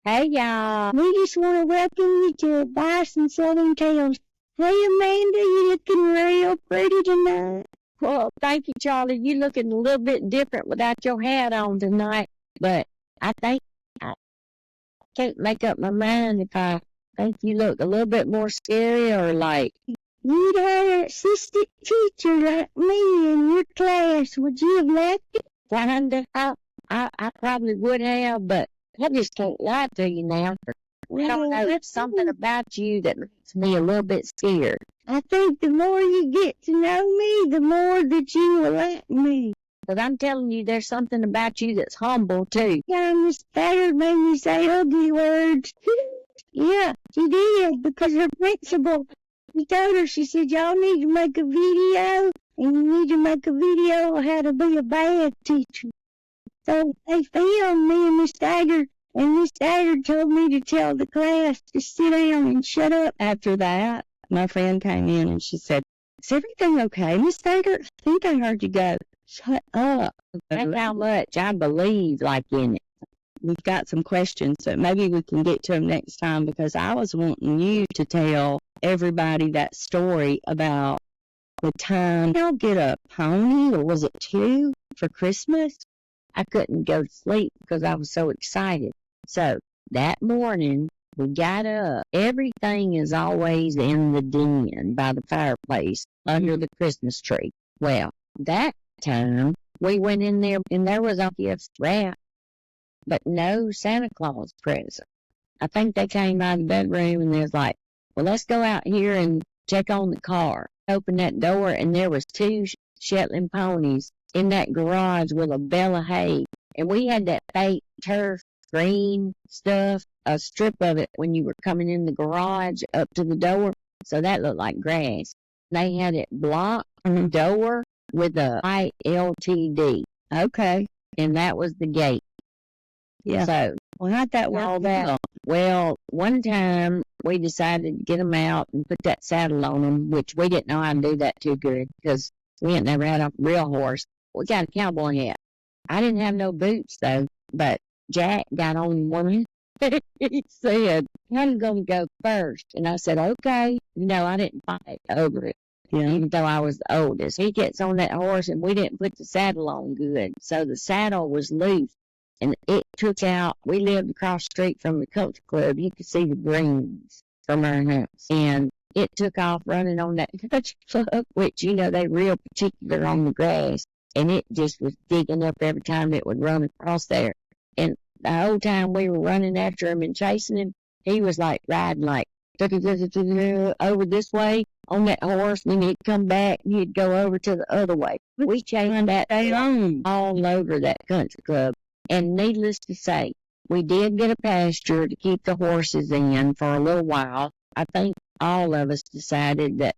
Hey y'all, we just want to welcome you to Advice and Southern Tales. Hey Amanda, you looking real pretty tonight. Well, thank you, Charlie. You looking a little bit different without your hat on tonight, but I think I can't make up my mind if I think you look a little bit more scary or like you'd had an assistant teacher like me in your class. Would you have left it? Kinda. I probably would have, but I just can't lie to you now. I don't know. There's something about you that makes me a little bit scared. I think the more you get to know me, the more that you will like me. But I'm telling you, there's something about you that's humble, too. Yeah, Miss Taylor made me say ugly words. Yeah, she did, because her principal, she told her, she said, y'all need to make a video, and you need to make a video on how to be a bad teacher. So they filmed me and Miss Dagger, and Miss Dagger told me to tell the class to sit down and shut up. After that, my friend came in and she said, is everything okay, Miss Dagger? I think I heard you go, shut up. That's how much I believe in it. We've got some questions, so maybe we can get to them next time, because I was wanting you to tell everybody that story about the time y'all get a pony, or was it 2, for Christmas? I couldn't go to sleep because I was so excited. So that morning, we got up. Everything is always in the den by the fireplace under the Christmas tree. Well, that time, we went in there and there was a gift wrap, but no Santa Claus present. I think they came out of the bedroom and they was like, well, let's go out here and check on the car. Opened that door and there was 2 Shetland ponies in that garage with a bale of hay. And we had that fake turf green stuff, a strip of it when you were coming in the garage up to the door. So that looked like grass. They had it blocked on the door with a white LTD. Okay. And that was the gate. Yeah. So, well, how'd that work? All that. Well, one time we decided to get them out and put that saddle on them, which we didn't know how to do that too good because we had never had a real horse. We got a cowboy hat. I didn't have no boots, though, but Jack got on one. He said, I'm going to go first. And I said, okay. I didn't fight over it, even though I was the oldest. He gets on that horse, and we didn't put the saddle on good. So the saddle was loose, and it took out. We lived across the street from the country club. You could see the greens from our house. And it took off running on that country club, which, they real particular on the grass. And it just was digging up every time it would run across there. And the whole time we were running after him and chasing him, he was like riding over this way on that horse, and then he'd come back and he'd go over to the other way. We chased that all over that country club. And needless to say, we did get a pasture to keep the horses in for a little while. I think all of us decided that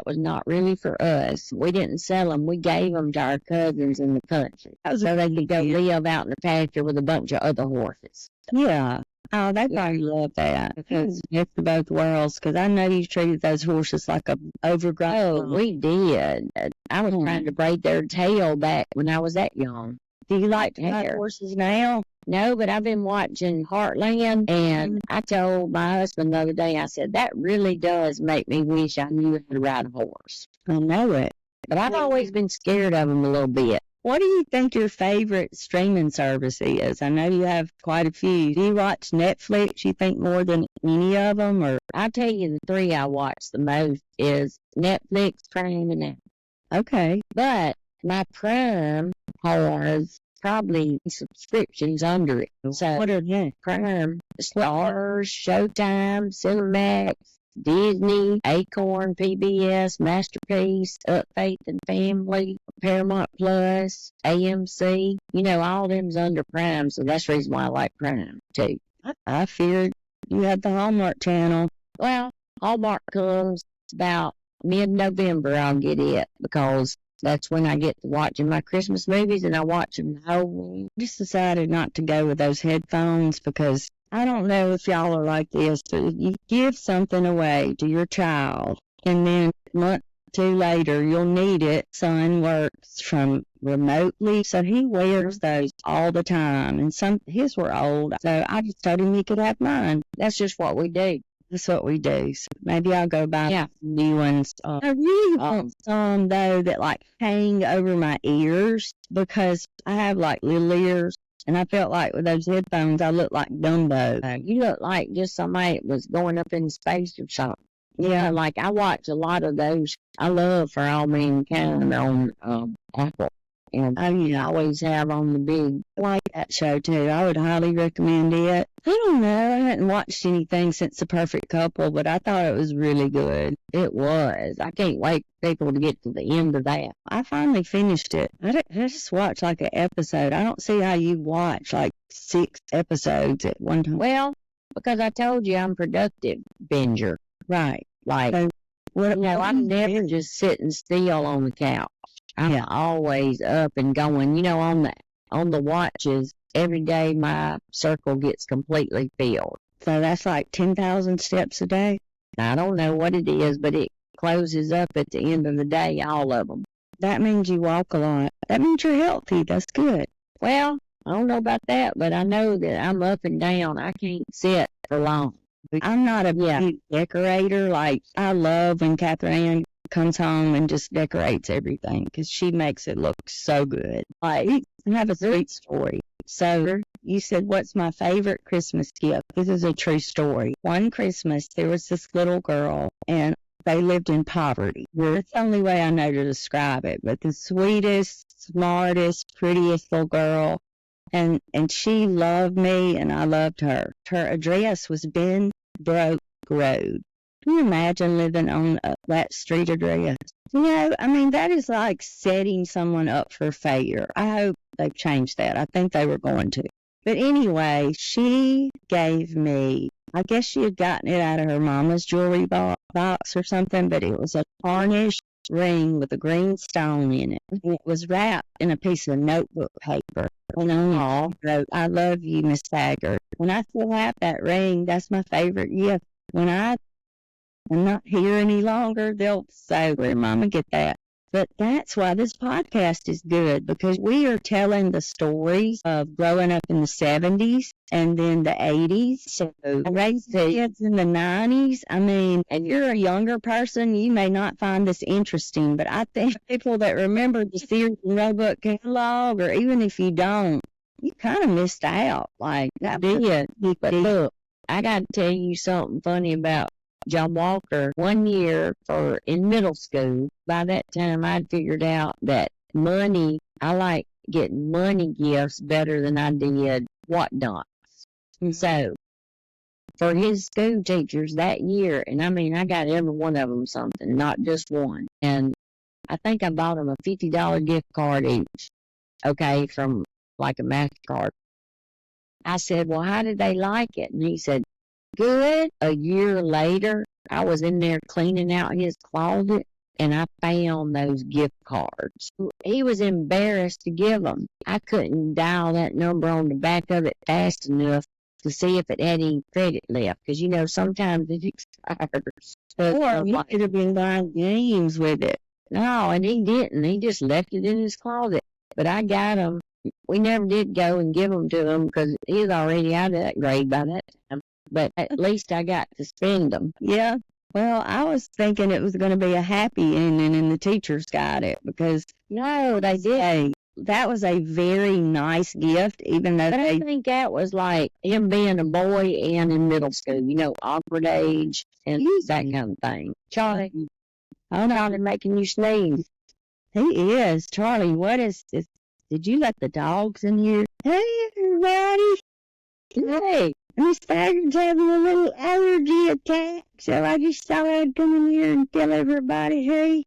was not really for us. We didn't sell them. We gave them to our cousins in the country so they could go live out in the pasture with a bunch of other horses. Yeah. Oh, they probably love that. Because it's for both worlds. Because I know you treated those horses like a overgrown. Oh, we did. I was trying to braid their tail back when I was that young. Do you like to have horses now? No, but I've been watching Heartland, and I told my husband the other day, I said, that really does make me wish I knew how to ride a horse. I know it. But I've always been scared of them a little bit. What do you think your favorite streaming service is? I know you have quite a few. Do you watch Netflix, you think, more than any of them? Or I'll tell you the 3 I watch the most is Netflix, Prime, and Apple. Okay. But my Prime has probably subscriptions under it. So what are they? Prime, Stars, Showtime, Cinemax, Disney, Acorn, PBS, Masterpiece, Up Faith and Family, Paramount Plus, AMC. All them's under Prime, so that's the reason why I like Prime, too. I feared you had the Hallmark Channel. Well, Hallmark comes about mid-November, I'll get it, because that's when I get to watching my Christmas movies, and I watch them the whole week. I just decided not to go with those headphones because I don't know if y'all are like this, but if you give something away to your child, and then a month to later. You'll need it. Son works from remotely, so he wears those all the time. And his were old, so I just told him he could have mine. That's just what we do. That's what we do. So maybe I'll go buy some new ones. I really want some, though, that like hang over my ears because I have like little ears. And I felt like with those headphones, I look like Dumbo. You look like just somebody that was going up in space or something. Yeah. Like I watch a lot of those. I love For All Mankind on Apple. And I always have on the big. I like that show, too. I would highly recommend it. I don't know. I hadn't watched anything since The Perfect Couple, but I thought it was really good. It was. I can't wait for people to get to the end of that. I finally finished it. I just watched like an episode. I don't see how you watch like 6 episodes at one time. Well, because I told you I'm productive binger. Right. Like, so, I'm never just sitting still on the couch. I'm always up and going. On the watches, every day my circle gets completely filled. So that's like 10,000 steps a day? I don't know what it is, but it closes up at the end of the day, all of them. That means you walk a lot. That means you're healthy. That's good. Well, I don't know about that, but I know that I'm up and down. I can't sit for long. I'm not a big decorator. Like, I love when Catherine comes home and just decorates everything because she makes it look so good. Like, I have a sweet story. So you said, what's my favorite Christmas gift? This is a true story. One Christmas, there was this little girl, and they lived in poverty. That's the only way I know to describe it. But the sweetest, smartest, prettiest little girl. And she loved me, and I loved her. Her address was Ben Broke Road. Can you imagine living on that street address? That is like setting someone up for failure. I hope they've changed that. I think they were going to. But anyway, she gave me, I guess she had gotten it out of her mama's jewelry box or something, but it was a tarnished ring with a green stone in it. And it was wrapped in a piece of notebook paper. And on it wrote, "I love you, Miss Taggart." When I still have that ring, that's my favorite gift. When I'm not here any longer, they'll say, "Where did Mama get that?" But that's why this podcast is good, because we are telling the stories of growing up in the 70s and then the 80s. So I raised kids in the 90s. And you're a younger person, you may not find this interesting, but I think people that remember the Sears and Roebuck catalog, or even if you don't, you kind of missed out. Like, that did. But look, I got to tell you something funny about John Walker. 1 year in middle school, by that time I'd figured out that I like getting money gifts better than I did whatnots. So, for his school teachers that year, and I got every one of them something, not just one. And I think I bought them a $50 gift card each, okay, from like a MasterCard. I said, "Well, how did they like it?" And he said, "Good." A year later, I was in there cleaning out his closet, and I found those gift cards. He was embarrassed to give them. I couldn't dial that number on the back of it fast enough to see if it had any credit left, because, sometimes it expires. Or you could have been buying games with it. No, and he didn't. He just left it in his closet. But I got them. We never did go and give them to him because he was already out of that grade by that time. But at least I got to spend them. Yeah. Well, I was thinking it was going to be a happy ending and the teachers got it, because no, they did. That was a very nice gift, even though I think that was like him being a boy and in middle school, awkward age and that kind of thing. Charlie, Charlie making you sneeze. He is. Charlie, what is this? Did you let the dogs in here? Hey, everybody. Hey. Miss Taggart's having a little allergy attack, so I just thought I'd come in here and tell everybody, hey,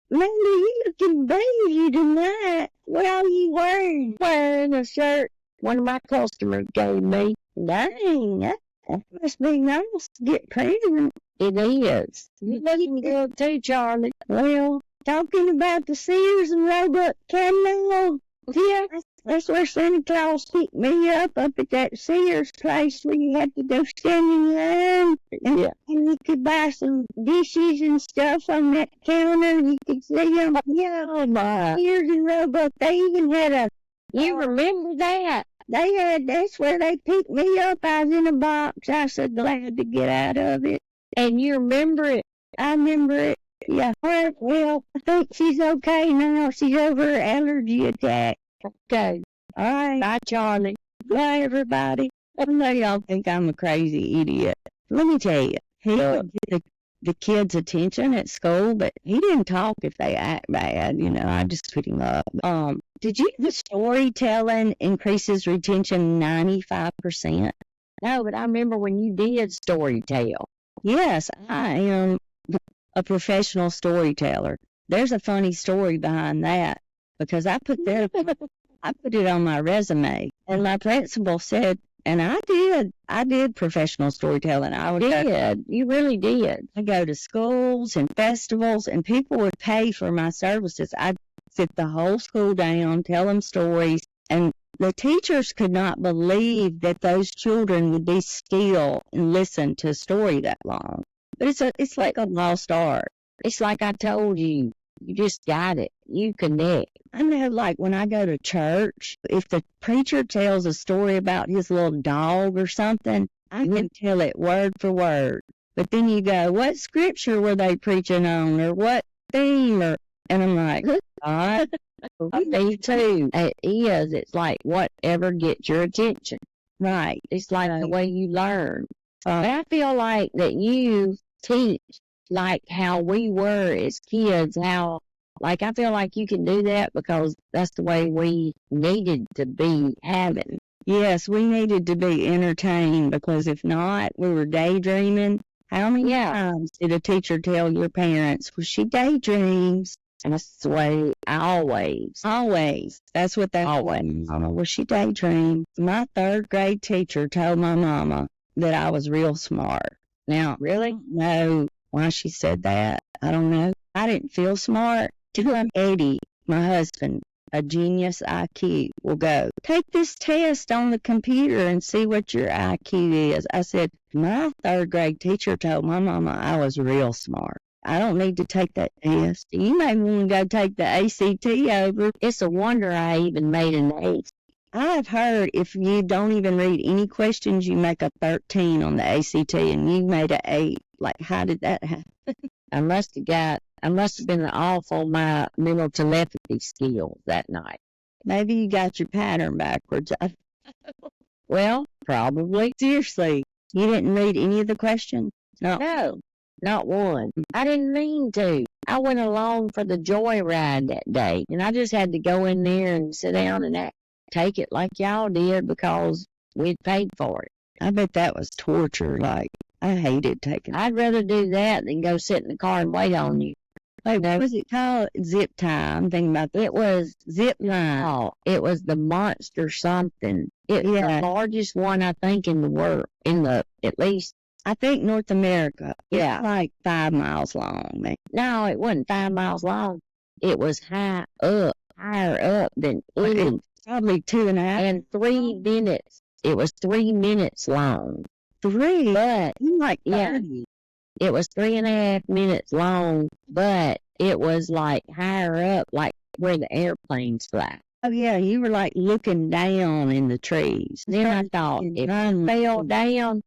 Linda, you looking baby tonight. What are you wearing? Wearing a shirt one of my customers gave me. Dang, that must be nice to get present. It is. You're looking good too, Charlie. Well, talking about the Sears and Roebuck catalog, yeah, That's where Santa Claus picked me up at that Sears place where you had to go stand in line. And you could buy some dishes and stuff on that counter. You could see them. Yeah, oh my. Sears and Roebuck. They even had a... You remember that? That's where they picked me up. I was in a box. I was so glad to get out of it. And you remember it? I remember it. Yeah. Well, I think she's okay now. She's over her allergy attack. Okay. All right. Bye, Charlie. Bye, everybody. I know y'all think I'm a crazy idiot. Let me tell you, he would get the kids' attention at school, but he didn't talk if they act bad. You know, I just put him up. Did you know storytelling increases retention 95%? No, but I remember when you did storytell. Yes, I am a professional storyteller. There's a funny story behind that because I put it on my resume, and my principal said, and I did professional storytelling. You really did. I go to schools and festivals, and people would pay for my services. I'd sit the whole school down, tell them stories, and the teachers could not believe that those children would be still and listen to a story that long. But it's like a lost art. It's like I told you. You just got it. You connect. I know, like when I go to church, if the preacher tells a story about his little dog or something, I can tell it word for word. But then you go, what scripture were they preaching on, or what theme? And I'm like, God. Me too. It is. It's like whatever gets your attention. Right. It's like the way you learn. But I feel like that you teach like how we were as kids, I feel like you can do that because that's the way we needed to be having. Yes, we needed to be entertained because if not, we were daydreaming. How many times did a teacher tell your parents, well, she daydreams? And that's the way Always. That's what they always. Mama, well, she daydreamed. My 3rd grade teacher told my mama that I was real smart. Now, really? I don't know why she said that. I don't know. I didn't feel smart. Eddie, my husband, a genius IQ, will go, take this test on the computer and see what your IQ is. I said, my 3rd grade teacher told my mama I was real smart. I don't need to take that test. You may want to go take the ACT over. It's a wonder I even made an 8. I've heard if you don't even read any questions, you make a 13 on the ACT, and you made an 8. Like, how did that happen? I must have been awful my mental telepathy skills that night. Maybe you got your pattern backwards. Well, probably. Seriously, you didn't read any of the questions? No, not one. I didn't mean to. I went along for the joyride that day, and I just had to go in there and sit down and take it like y'all did because we'd paid for it. I bet that was torture. Like, I hated taking it. I'd rather do that than go sit in the car and wait on you. Wait, what was it called? Zip time. I'm thinking about that. It was zip line. Oh, it was the monster something. It was the largest one, I think, in the world. At least. I think North America. It's like 5 miles long. Man. No, it wasn't 5 miles long. It was higher up than any. Probably 2.5. And 3 minutes. It was 3 minutes long. 3? But, like 30. It was 3.5 minutes long, but it was like higher up, like where the airplanes fly. Oh, yeah, you were like looking down in the trees. Then I thought, if I fell down,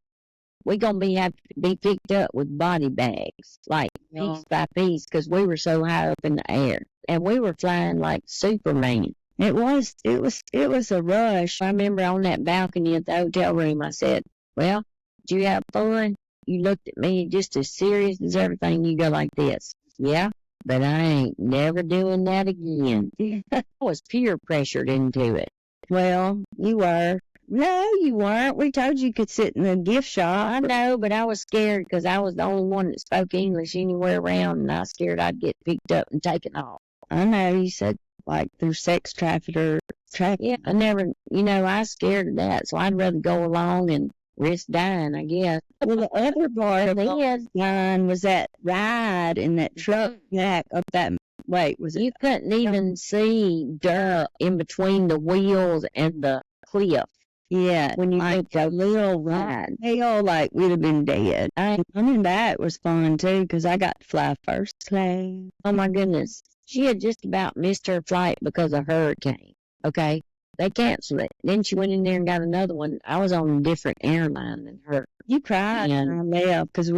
we're going to have to be picked up with body bags, like piece by piece, because we were so high up in the air. And we were flying like Superman. It was a rush. I remember on that balcony at the hotel room, I said, well, did you have fun? You looked at me just as serious as everything. You go like this. Yeah, but I ain't never doing that again. I was peer pressured into it. Well, you were. No, you weren't. We told you could sit in the gift shop. I know, but I was scared because I was the only one that spoke English anywhere around, and I was scared I'd get picked up and taken off. I know, you said, like, they're sex traffickers. Yeah, I never, I was scared of that, so I'd rather go along and risk dying, I guess. Well, the other part of the line was that ride in that truck back up that Wait, was it? You couldn't even see dirt in between the wheels and the cliff. Yeah, when you like took a little ride. hell, like we'd have been dead. Coming back was fun too, because I got to fly first class. Oh my goodness. She had just about missed her flight because of hurricane. Okay. They canceled it. Then she went in there and got another one. I was on a different airline than her. You cried when I left because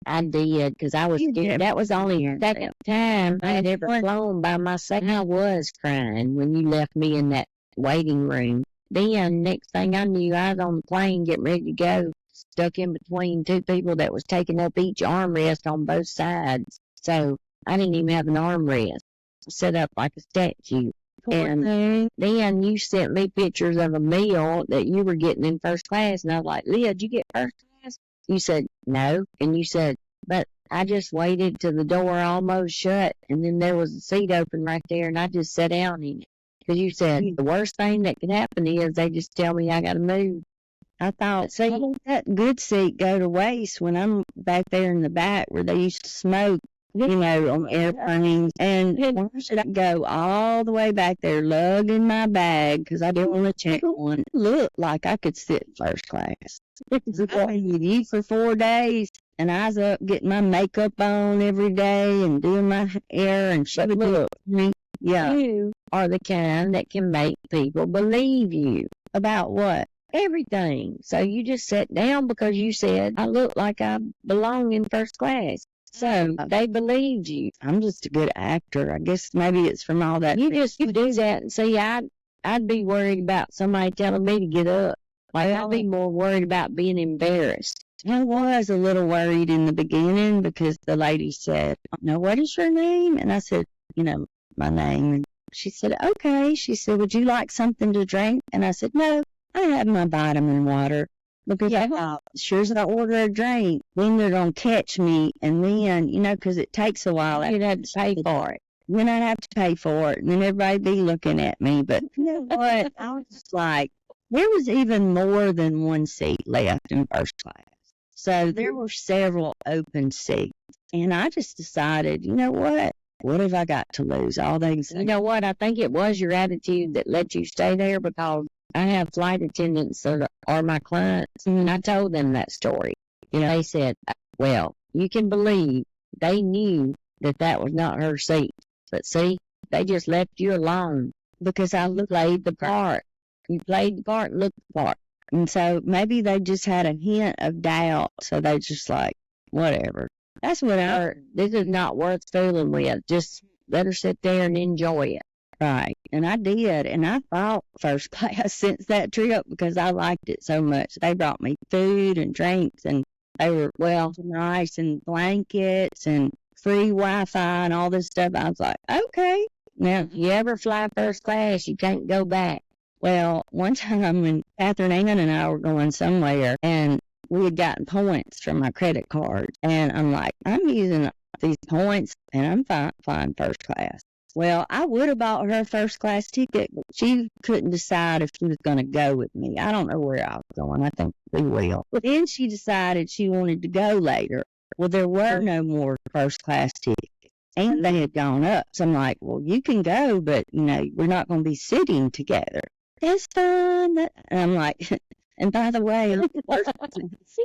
I did, because I was scared. That was only the second time I had ever flown by myself. I was crying when you left me in that waiting room. Then, next thing I knew, I was on the plane getting ready to go, stuck in between two people that was taking up each armrest on both sides. So I didn't even have an armrest set up like a statue. And then you sent me pictures of a meal that you were getting in first class, and I was like, Leah, did you get first class? You said, no. And you said, but I just waited till the door almost shut, and then there was a seat open right there, and I just sat down in it. Because you said, the worst thing that could happen is they just tell me I got to move. I thought, see, that good seat go to waste when I'm back there in the back where they used to smoke, on airplanes. And why should I go all the way back there lugging my bag because I didn't want to check one? It looked like I could sit first class. I waited you for 4 days, and I was up getting my makeup on every day and doing my hair, and she would look at me. Yeah. You are the kind that can make people believe you. About what? Everything. So you just sat down because you said, I look like I belong in first class. So they believed you. I'm just a good actor. I guess maybe it's from all that. You do that. And see, I'd be worried about somebody telling me to get up. Like, I'd be more worried about being embarrassed. I was a little worried in the beginning because the lady said, no, what is your name? And I said, my name. And she said, okay. She said, would you like something to drink? And I said, no, I have my vitamin water. Because I thought, sure as I order a drink, then they're going to catch me. And then, because it takes a while. You'd have to pay for it. Then I'd have to pay for it. And then everybody be looking at me. But you know what? I was just like, there was even more than one seat left in first class. So there were several open seats. And I just decided, you know what? What have I got to lose? All they say. You know what? I think it was your attitude that let you stay there, because I have flight attendants that are my clients, and I told them that story. They said, well, you can believe they knew that was not her seat. But see, they just left you alone because I played the part. You played the part and looked the part. And so maybe they just had a hint of doubt, so they just like, whatever. That's what I heard. This is not worth fooling with. Just let her sit there and enjoy it. Right. And I did. And I fought first class since that trip because I liked it so much. They brought me food and drinks, and they were, nice, and blankets and free Wi-Fi and all this stuff. I was like, okay. Now, if you ever fly first class, you can't go back. Well, one time when Catherine Ann and I were going somewhere, and we had gotten points from my credit card, and I'm like, I'm using these points, and I'm flying first class. Well, I would have bought her a first class ticket, but she couldn't decide if she was going to go with me. I don't know where I was going. I think we will. But then she decided she wanted to go later. Well, there were no more first class tickets, and they had gone up. So I'm like, well, you can go, but, we're not going to be sitting together. That's fun. And I'm like, and by the way,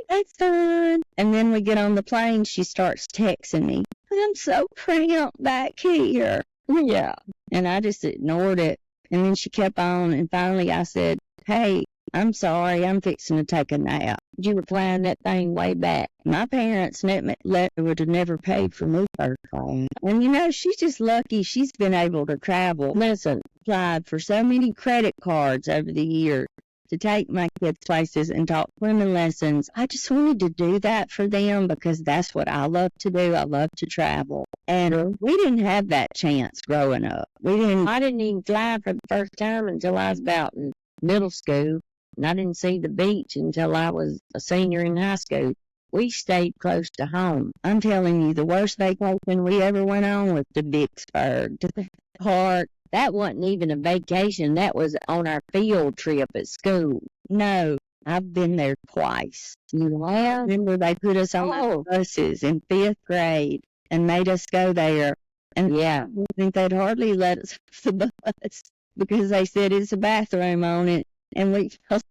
that's fun. And then we get on the plane, she starts texting me, I'm so cramped back here. Yeah. And I just ignored it. And then she kept on, and finally I said, hey, I'm sorry, I'm fixing to take a nap. You were flying that thing way back. My parents would have never paid for me first class. And she's just lucky she's been able to travel. Listen, applied for so many credit cards over the years to take my kids places and taught swimming lessons. I just wanted to do that for them because that's what I love to do. I love to travel. And we didn't have that chance growing up. I didn't even fly for the first time until I was about in middle school. And I didn't see the beach until I was a senior in high school. We stayed close to home. I'm telling you, the worst vacation we ever went on was to Vicksburg, to the park. That wasn't even a vacation. That was on our field trip at school. No, I've been there twice. You have? Remember, they put us on buses in 5th grade and made us go there And I think they'd hardly let us off the bus because they said it's a bathroom on it. And we felt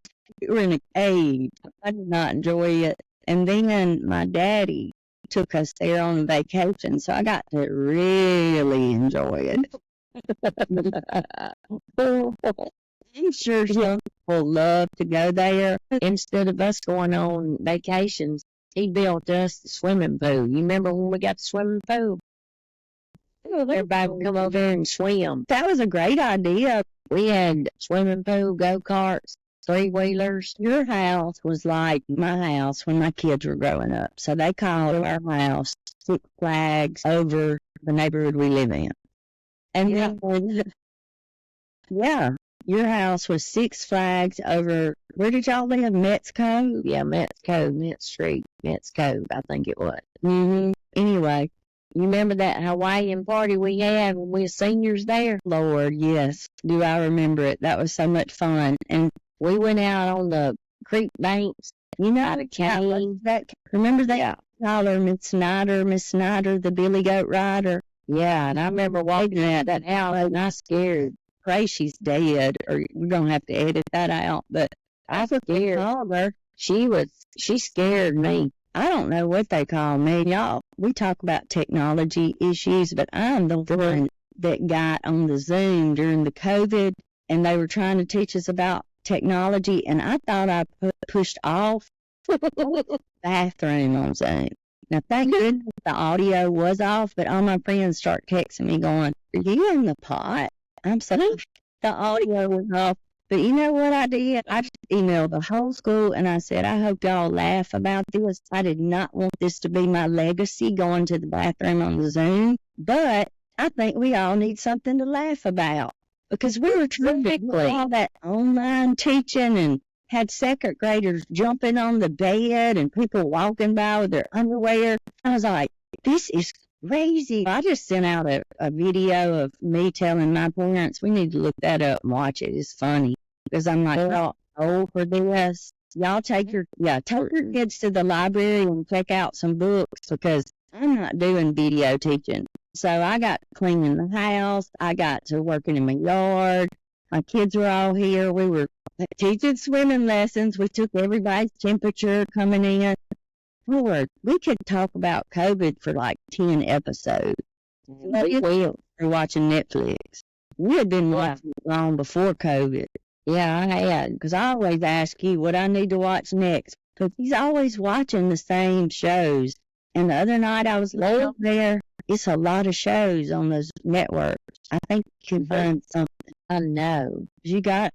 we were in a cave. I did not enjoy it. And then my daddy took us there on a vacation, so I got to really enjoy it. I'm sure some people love to go there. Instead of us going on vacations, he built us the swimming pool. You remember when we got the swimming pool? Everybody would come over there and swim. That was a great idea. We had swimming pool, go-karts, three-wheelers. Your house was like my house when my kids were growing up. So they called our house Six Flags over the neighborhood we live in. And then, your house was Six Flags over, where did y'all live? Metz Cove? Yeah, Metz Cove, Metz Street, Metz Cove, I think it was. Anyway, you remember that Hawaiian party we had when we were seniors there? Lord, yes. Do I remember it? That was so much fun. And we went out on the creek banks. You know, remember that? Call her Miss Snyder, the Billy Goat Rider. Yeah, and I remember walking at that house and I scared. Pray she's dead, or we're going to have to edit that out. But I was scared. Her. She scared me. I don't know what they call me. Y'all, we talk about technology issues, but I'm the one that got on the Zoom during the COVID, and they were trying to teach us about technology, and I thought I pushed off the bathroom on Zoom. Now, thank goodness the audio was off, but all my friends start texting me going, "Are you in the pot?" I'm sorry, the audio was off. But you know what I did? I just emailed the whole school and I said, I hope y'all laugh about this. I did not want this to be my legacy going to the bathroom on the Zoom. But I think we all need something to laugh about because we were trying to do all that online teaching and had second graders jumping on the bed and people walking by with their underwear. I was like, this is crazy. I just sent out a video of me telling my parents, we need to look that up and watch it. It's funny. Because I'm like, y'all old for this. Y'all take your kids to the library and check out some books because I'm not doing video teaching. So I got cleaning the house. I got to working in my yard. My kids were all here. We were teaching swimming lessons. We took everybody's temperature coming in. Lord, we could talk about COVID for like 10 episodes. We will. We're watching Netflix. We had been watching it long before COVID. Yeah, I had. Because I always ask you what I need to watch next. Because he's always watching the same shows. And the other night I was looking up there. It's a lot of shows on those networks. I think you can find something. I know. You got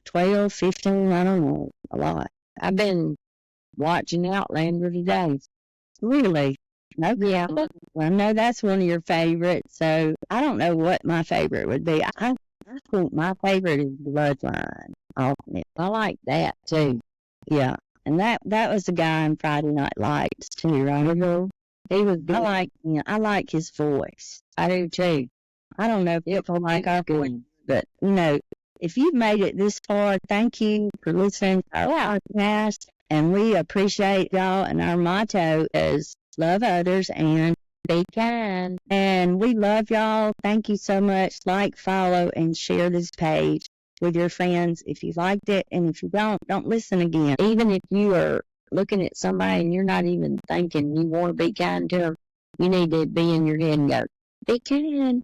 12, 15, I don't know, a lot. I've been watching Outlander today. Really? No, yeah. Well, I know that's one of your favorites, so I don't know what my favorite would be. I think my favorite is Bloodline. I like that, too. Yeah, and that was the guy in Friday Night Lights, too, right? He was good. I like his voice. I do, too. I don't know if people like our voice, but, you know, if you've made it this far, thank you for listening to our podcast. And we appreciate y'all. And our motto is love others and be kind. And we love y'all. Thank you so much. Like, follow, and share this page with your friends if you liked it. And if you don't listen again. Even if you are looking at somebody and you're not even thinking you want to be kind to them, you need to be in your head and go, be kind.